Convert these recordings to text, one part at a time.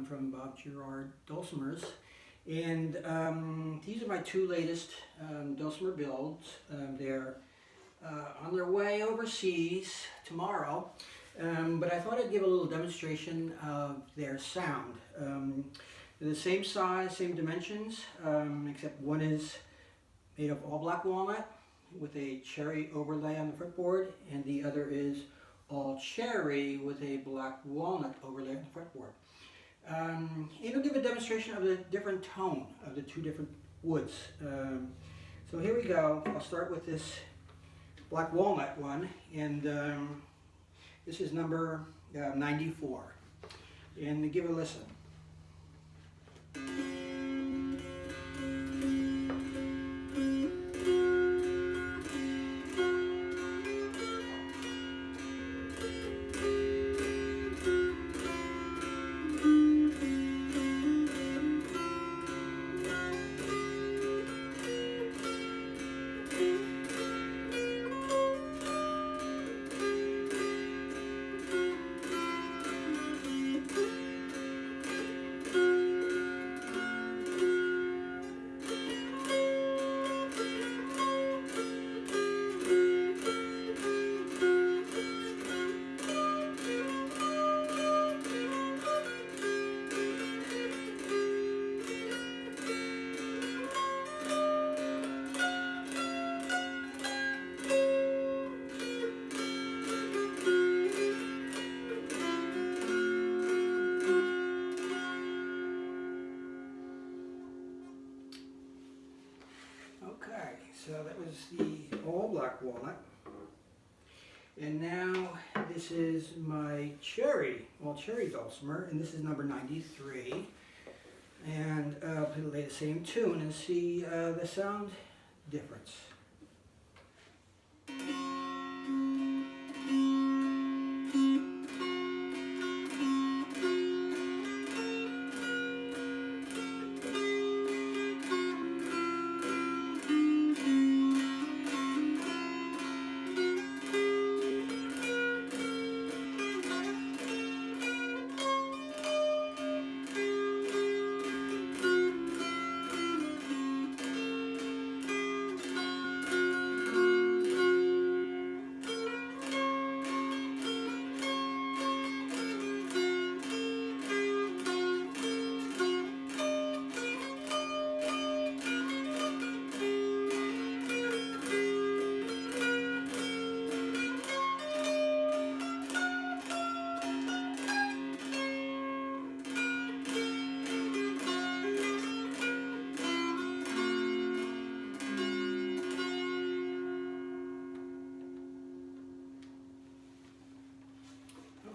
from Bob Gerard Dulcimers, and these are my two latest Dulcimer builds. They're on their way overseas tomorrow, but I thought I'd give a little demonstration of their sound. They're the same size, same dimensions, except one is made of all black walnut with a cherry overlay on the fretboard, and the other is all cherry with a black walnut overlay on the fretboard. It'll give a demonstration of the different tone of the two different woods. So here we go. I'll start with this black walnut one, and this is number 94. And give it a listen. Okay, so that was the all black walnut, and now this is my cherry, all cherry Dulcimer, and this is number 93, and I'll play the same tune and see the sound difference.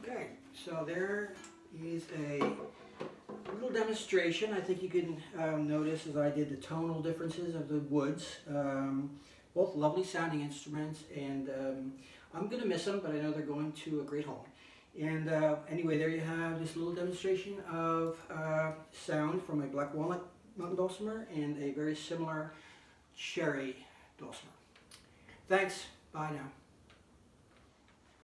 Okay, so there is a little demonstration. I think you can notice as I did the tonal differences of the woods. Both lovely sounding instruments, and I'm going to miss them, but I know they're going to a great home. And anyway, there you have this little demonstration of sound from a black walnut mountain dulcimer and a very similar cherry dulcimer. Thanks. Bye now.